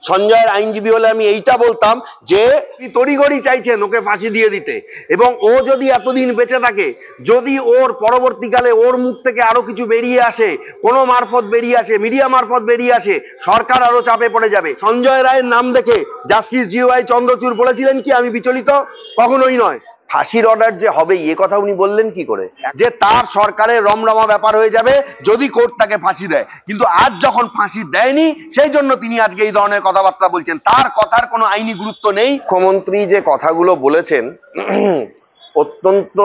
সঞ্জয়ের আইনজীবী হলে আমি এইটা বলতাম যে তড়িঘড়ি চাইছেন ওকে ফাঁসি দিয়ে দিতে, এবং ও যদি এতদিন বেঁচে থাকে, যদি ওর পরবর্তীকালে ওর মুখ থেকে আরো কিছু বেরিয়ে আসে, কোনো মারফত বেরিয়ে আসে, মিডিয়া মারফত বেরিয়ে আসে, সরকার আরো চাপে পড়ে যাবে। সঞ্জয় রায়ের নাম দেখে জাস্টিস জিওয়াই চন্দ্রচূড় বলেছিলেন কি আমি বিচলিত? কখনোই নয়। ফাঁসির অর্ডার যে হবে এ কথা উনি বললেন কি করে? যে তার সরকারের রমরমা ব্যাপার হয়ে যাবে যদি কোর্ট তাকে ফাঁসি দেয়, কিন্তু আজ যখন ফাঁসি দেয়নি সেই জন্য তিনি আজকে এই ধরনের কথাবার্তা বলছেন। তার কথার কোনো আইনি গুরুত্ব নেই। মুখ্যমন্ত্রী যে কথাগুলো বলেছেন অত্যন্ত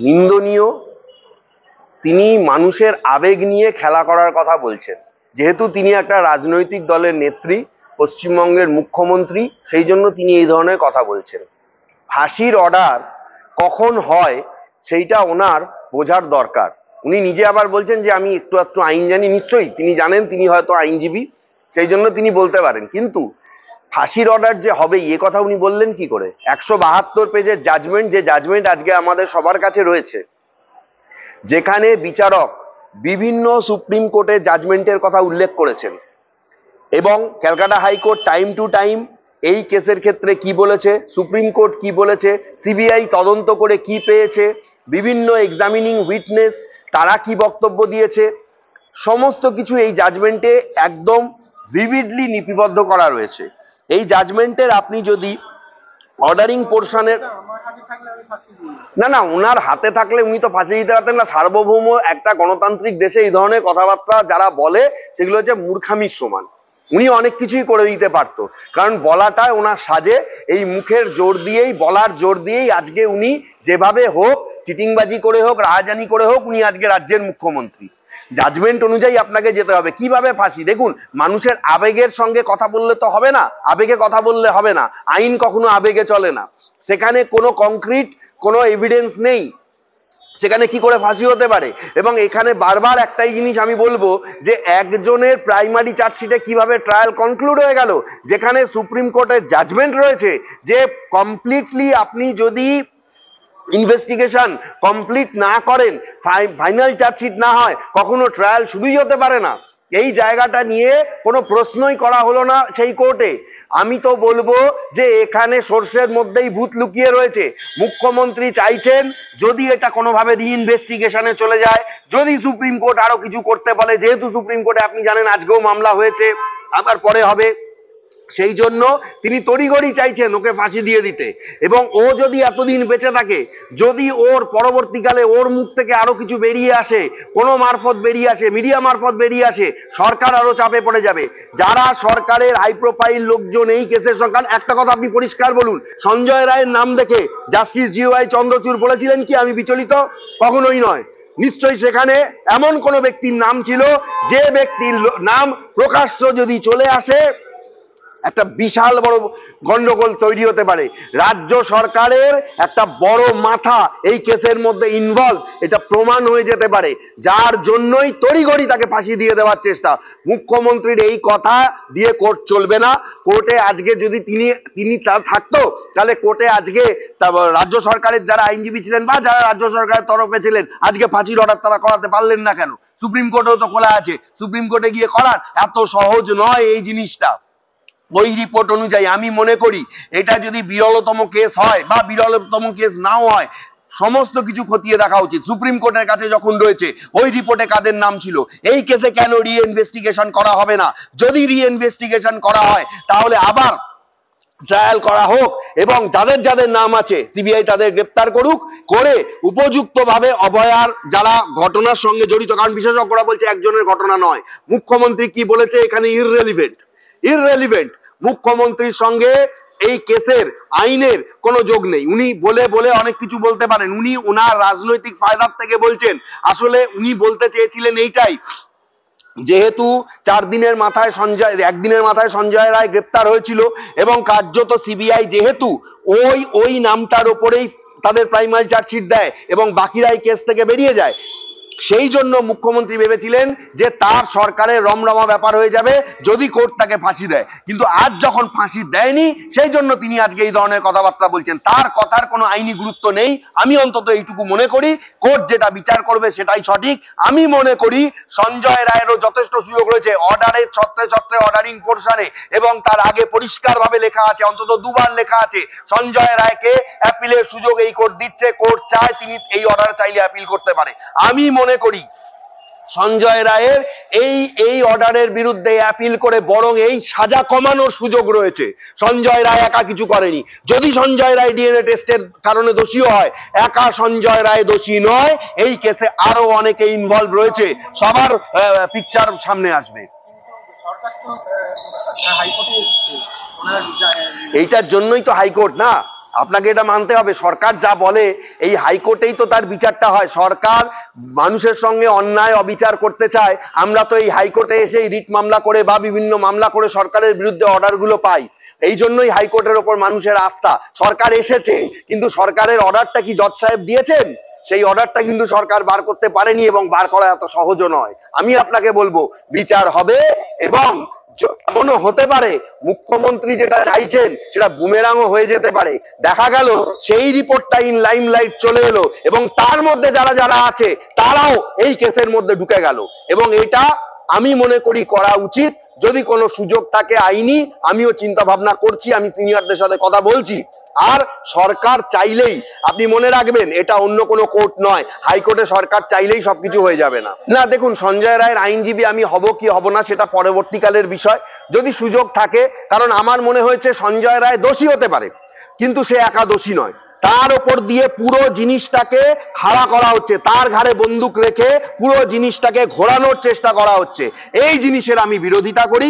নিন্দনীয়। তিনি মানুষের আবেগ নিয়ে খেলা করার কথা বলছেন। যেহেতু তিনি একটা রাজনৈতিক দলের নেত্রী, পশ্চিমবঙ্গের মুখ্যমন্ত্রী, সেই জন্য তিনি এই ধরনের কথা বলছেন। ফাঁসির অর্ডার কখন হয় সেইটা ওনার বোঝার দরকার। উনি নিজে আবার বলছেন যে আমি একটু একটু আইন জানি। নিশ্চয়ই তিনি জানেন, তিনি হয়তো আইনজীবী, সেই জন্য তিনি বলতে পারেন। কিন্তু ফাঁসির অর্ডার যে হবে এ কথা উনি বললেন কি করে? 172 পেজের জাজমেন্ট, যে জাজমেন্ট আজকে আমাদের সবার কাছে রয়েছে, যেখানে বিচারক বিভিন্ন সুপ্রিম কোর্টের জাজমেন্টের কথা উল্লেখ করেছেন, এবং Calcutta high court time to time এই কেসের ক্ষেত্রে কি বলেছে, সুপ্রিম কোর্ট কি বলেছে, সিবিআই তদন্ত করে কি পেয়েছে, বিভিন্ন এক্সামিনিং উইটনেস তারা কি বক্তব্য দিয়েছে, সমস্ত কিছু এই জাজমেন্টে একদম ভিভিডলি লিপিবদ্ধ করা রয়েছে। এই জাজমেন্টের আপনি যদি অর্ডারিং পোর্শনের না ওনার হাতে থাকলে উনি তো ফাঁসি দিতে পারতেন না। সার্বভৌম একটা গণতান্ত্রিক দেশে এই ধরনের কথাবার্তা যারা বলে সেগুলো হচ্ছে মূর্খামির সমান। উনি অনেক কিছুই করে দিতে পারতো, কারণ বলাটা ওনার সাজে। এই মুখের জোর দিয়েই, বলার জোর দিয়েই আজকে উনি যেভাবে হোক, চিটিংবাজি করে হোক, রাহাজানি করে হোক, উনি আজকে রাজ্যের মুখ্যমন্ত্রী। জাজমেন্ট অনুযায়ী আপনাকে যেতে হবে। কিভাবে ফাঁসি? দেখুন, মানুষের আবেগের সঙ্গে কথা বললে তো হবে না, আবেগে কথা বললে হবে না। আইন কখনো আবেগে চলে না। সেখানে কোনো কংক্রিট কোনো এভিডেন্স নেই, সেখানে কি করে ফাঁসি হতে পারে? এবং এখানে বারবার একটাই জিনিস আমি বলবো যে একজনের প্রাইমারি চার্জশিটে কিভাবে ট্রায়াল কনক্লুড হয়ে গেল, যেখানে সুপ্রিম কোর্টের জাজমেন্ট রয়েছে যে কমপ্লিটলি আপনি যদি ইনভেস্টিগেশন কমপ্লিট না করেন, ফাইনাল চার্জশিট না হয়, কখনো ট্রায়াল শুরুই হতে পারে না। এই জায়গাটা নিয়ে কোনো প্রশ্নই করা হলো না সেই কোর্টে। আমি তো বলবো যে এখানে সর্ষের মধ্যেই ভূত লুকিয়ে রয়েছে। মুখ্যমন্ত্রী চাইছেন যদি এটা কোনোভাবে রিইনভেস্টিগেশনে চলে যায়, যদি সুপ্রিম কোর্ট আরো কিছু করতে বলে, যেহেতু সুপ্রিম কোর্টে আপনি জানেন আজকেও মামলা হয়েছে, আবার পরে হবে, সেই জন্য তিনি তড়িঘড়ি চাইছেন ওকে ফাঁসি দিয়ে দিতে। এবং ও যদি এতদিন বেঁচে থাকে, যদি ওর পরবর্তীকালে ওর মুখ থেকে আরো কিছু বেরিয়ে আসে, কোনো মারফত বেরিয়ে আসে, মিডিয়া মারফত বেরিয়ে আসে, সরকার আরো চাপে পড়ে যাবে। যারা সরকারের হাই প্রোফাইল লোকজন এই কেসের সরকার, একটা কথা আপনি পরিষ্কার বলুন, সঞ্জয় রায়ের নাম দেখে জাস্টিস জিওয়াই চন্দ্রচূড় বলেছিলেন কি আমি বিচলিত? কখনোই নয়। নিশ্চয়ই সেখানে এমন কোনো ব্যক্তির নাম ছিল, যে ব্যক্তির নাম প্রকাশ্য যদি চলে আসে একটা বিশাল বড় গন্ডগোল তৈরি হতে পারে। রাজ্য সরকারের একটা বড় মাথা এই কেসের মধ্যে ইনভলভ, এটা প্রমাণ হয়ে যেতে পারে, যার জন্যই তড়িঘড়ি তাকে ফাঁসি দিয়ে দেওয়ার চেষ্টা। মুখ্যমন্ত্রীর এই কথা দিয়ে কোর্ট চলবে না। কোর্টে আজকে যদি তিনি থাকতো, তাহলে কোর্টে আজকে রাজ্য সরকারের যারা আইনজীবী ছিলেন বা যারা রাজ্য সরকারের তরফে ছিলেন, আজকে ফাঁসির অর্ডার তারা করাতে পারলেন না কেন? সুপ্রিম কোর্টেও তো খোলা আছে, সুপ্রিম কোর্টে গিয়ে করার এত সহজ নয় এই জিনিসটা। ওই রিপোর্ট অনুযায়ী আমি মনে করি এটা যদি বিরলতম কেস হয় বা বিরলতম কেস নাও হয়, সমস্ত কিছু খতিয়ে দেখা উচিত। সুপ্রিম কোর্টের কাছে যখন রয়েছে, ওই রিপোর্টে কাদের নাম ছিল, এই কেসে কেন রিইনভেস্টিগেশন করা হবে না? যদি রিইনভেস্টিগেশন করা হয় তাহলে আবার ট্রায়াল করা হোক, এবং যাদের যাদের নাম আছে সিবিআই তাদের গ্রেপ্তার করুক, করে উপযুক্তভাবে অভয়ার যারা ঘটনার সঙ্গে জড়িত, কারণ বিশেষজ্ঞরা বলছে একজনের ঘটনা নয়। মুখ্যমন্ত্রী কি বলেছে এখানে ইররেলিভেন্ট। মুখ্যমন্ত্রীর সঙ্গে এই কেসের আইনের কোনো যোগ নেই। উনি বলে বলে অনেক কিছু বলতে পারেন, উনি ওনার রাজনৈতিক ফায়দার থেকে বলছেন। আসলে উনি বলতে চেয়েছিলেন এইটাই, যেহেতু একদিনের মাথায় সঞ্জয় রায় গ্রেপ্তার হয়েছিল, এবং কার্যত সিবিআই যেহেতু ওই নামটার ওপরেই তাদের প্রাইমারি চার্জশিট দেয় এবং বাকিরা এই কেস থেকে বেরিয়ে যায়, সেই জন্য মুখ্যমন্ত্রী ভেবেছিলেন যে তার সরকারের রমরমা ব্যাপার হয়ে যাবে যদি কোর্ট তাকে ফাঁসি দেয়, কিন্তু আজ যখন ফাঁসি দেয়নি সেই জন্য তিনি আজকে এই ধরনের কথাবার্তা বলছেন। তার কথার কোনো আইনি গুরুত্ব নেই। আমি অন্তত এইটুকু মনে করি কোর্ট যেটা বিচার করবে সেটাই সঠিক। আমি মনে করি সঞ্জয় রায়েরও যথেষ্ট সুযোগ রয়েছে অর্ডারের ছত্রে ছত্রে অর্ডারিং পোর্শনে, এবং তার আগে পরিষ্কারভাবে লেখা আছে, অন্তত দুবার লেখা আছে, সঞ্জয় রায়কে অ্যাপিলের সুযোগ এই কোর্ট দিচ্ছে। কোর্ট চায় তিনি এই অর্ডার চাইলে অ্যাপিল করতে পারে। আমি মনে করি সঞ্জয় রায়ের এই অর্ডারের বিরুদ্ধে অ্যাপিল করে বরং এই সাজা কমানোর সুযোগ রয়েছে। সঞ্জয় রায় একা কিছু করেনি। যদি সঞ্জয় রায় ডিএনএ টেস্টের কারণে দোষীও হয়, একা সঞ্জয় রায় দোষী নয়, এই কেসে আরো অনেকে ইনভলভ রয়েছে, সবার পিকচার সামনে আসবে। এইটার জন্যই তো হাইকোর্ট না, আপনাকে এটা মানতে হবে। সরকার যা বলে এই হাইকোর্টেই তো তার বিচারটা হয়। সরকার মানুষের সঙ্গে অন্যায় অবিচার করতে চায়, আমরা তো এই হাইকোর্টে এসে রিট মামলা করে বা বিভিন্ন মামলা করে সরকারের বিরুদ্ধে অর্ডারগুলো পাই। এই জন্যই হাইকোর্টের ওপর মানুষের আস্থা। সরকার এসেছে, কিন্তু সরকারের অর্ডারটা কি জজ সাহেব দিয়েছেন? সেই অর্ডারটা কিন্তু সরকার বার করতে পারেনি, এবং বার করা এত সহজও নয়। আমি আপনাকে বলবো বিচার হবে, এবং এমনও হতে পারে মুখ্যমন্ত্রী যেটা চাইছেন সেটা বুমেরাংও হয়ে যেতে পারে। দেখা গেল সেই রিপোর্টটা ইন লাইমলাইট চলে এলো, এবং তার মধ্যে যারা যারা আছে তারাও এই কেসের মধ্যে ঢুকে গেল, এবং এটা আমি মনে করি করা উচিত। যদি কোনো সুযোগ থাকে আইনি, আমিও চিন্তা ভাবনা করছি, আমি সিনিয়রদের সাথে কথা বলছি। আর সরকার চাইলেই, আপনি মনে রাখবেন এটা অন্য কোনো কোর্ট নয়, হাইকোর্টে সরকার চাইলেই সবকিছু হয়ে যাবে না। না দেখুন, সঞ্জয় রায়ের আইনজীবী আমি হব কি হব না সেটা পরবর্তীকালের বিষয়, যদি সুযোগ থাকে। কারণ আমার মনে হয়েছে সঞ্জয় রায় দোষী হতে পারে, কিন্তু সে একা দোষী নয়। তার ওপর দিয়ে পুরো জিনিসটাকে খাড়া করা হচ্ছে, তার ঘাড়ে বন্দুক রেখে পুরো জিনিসটাকে ঘোরানোর চেষ্টা করা হচ্ছে। এই জিনিসের আমি বিরোধিতা করি।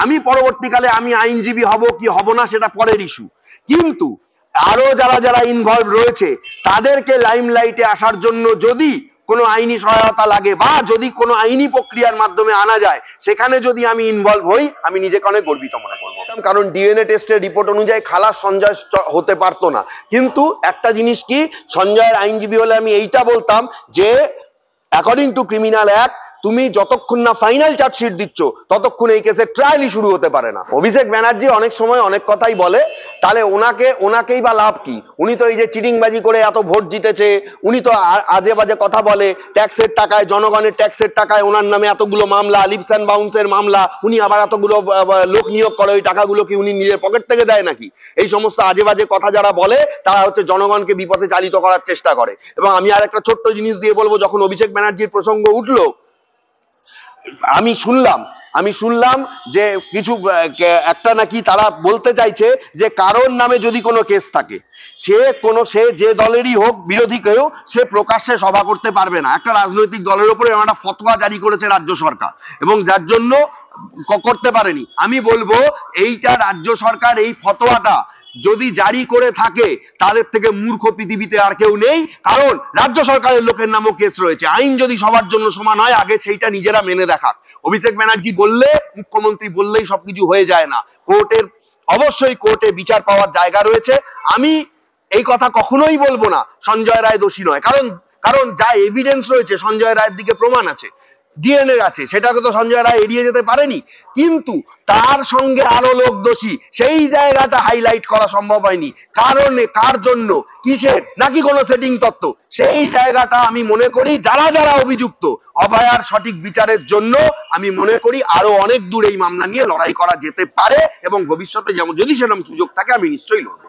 আমি পরবর্তীকালে আমি আইনজীবী হব কি হব না সেটা পরের ইস্যু, কিন্তু আরো যারা যারা ইনভলভ রয়েছে তাদেরকে লাইমলাইটে আসার জন্য যদি কোনো আইনি সহায়তা লাগে, বা যদি কোনো আইনি প্রক্রিয়ার মাধ্যমে আনা যায়, সেখানে যদি আমি ইনভলভ হই, আমি নিজেকে অনেক গর্বিত মনে করবো। কারণ ডিএনএ টেস্টের রিপোর্ট অনুযায়ী খালাস সঞ্জয় হতে পারতো না। কিন্তু একটা জিনিস কি, সঞ্জয়ের আইনজীবী হলে আমি এইটা বলতাম যে অ্যাকর্ডিং টু ক্রিমিনাল অ্যাক্ট তুমি যতক্ষণ না ফাইনাল চার্জশিট দিচ্ছ ততক্ষণ এই কেসের ট্রায়ালই শুরু হতে পারে না। অভিষেক ব্যানার্জি অনেক সময় অনেক কথাই বলে, তাহলে ওনাকেই বা লাভ কি? উনি তো এই যে চিটিংবাজি করে এত ভোট জিতেছে, উনি তো আজে বাজে কথা বলে, ট্যাক্সের টাকায়, জনগণের ট্যাক্সের টাকায় ওনার নামে এতগুলো মামলা, লিপস অ্যান্ড বাউন্সের মামলা, উনি আবার এতগুলো লোক নিয়োগ করে, ওই টাকাগুলো কি উনি নিজের পকেট থেকে দেয় নাকি? এই সমস্ত আজে বাজে কথা যারা বলে তারা হচ্ছে জনগণকে বিপথে চালিত করার চেষ্টা করে। এবং আমি আর একটা ছোট্ট জিনিস দিয়ে বলবো, যখন অভিষেক ব্যানার্জির প্রসঙ্গ উঠলো, আমি শুনলাম যে কিছু একটা নাকি তারা বলতে চাইছে যে কারোর নামে যদি কোনো কেস থাকে, সে যে দলেরই হোক, বিরোধী কেউ, সে প্রকাশ্যে সভা করতে পারবে না। একটা রাজনৈতিক দলের উপরে একটা ফতোয়া জারি করেছে রাজ্য সরকার, এবং যার জন্য করতে পারেনি। আমি বলবো এইটা রাজ্য সরকার এই ফতোয়াটা যদি জারি করে থাকে, তাদের থেকে মূর্খ পৃথিবীতে আর কেউ নেই। কারণ রাজ্য সরকারের লোকের নামও কেস রয়েছে। আইন যদি সবার জন্য সমান হয়, আগে সেইটা নিজেরা মেনে দেখাক। অভিষেক ব্যানার্জি বললে, মুখ্যমন্ত্রী বললেই সবকিছু হয়ে যায় না। অবশ্যই কোর্টে বিচার পাওয়ার জায়গা রয়েছে। আমি এই কথা কখনোই বলবো না সঞ্জয় রায় দোষী নয়, কারণ যা এভিডেন্স রয়েছে, সঞ্জয় রায়ের দিকে প্রমাণ আছে, ডিএনএ আছে, সেটাকে তো সঞ্জয় রায় এড়িয়ে যেতে পারেনি। কিন্তু তার সঙ্গে আরো লোক দোষী, সেই জায়গাটা হাইলাইট করা সম্ভব হয়নি। কারণে, কার জন্য, কিসের, নাকি কোনো সেটিং তত্ত্ব, সেই জায়গাটা আমি মনে করি যারা যারা অভিযুক্ত, অভয়ার সঠিক বিচারের জন্য আমি মনে করি আরো অনেক দূর এই মামলা নিয়ে লড়াই করা যেতে পারে, এবং ভবিষ্যতে যেমন যদি সেরকম সুযোগ থাকে আমি নিশ্চয়ই লড়বো।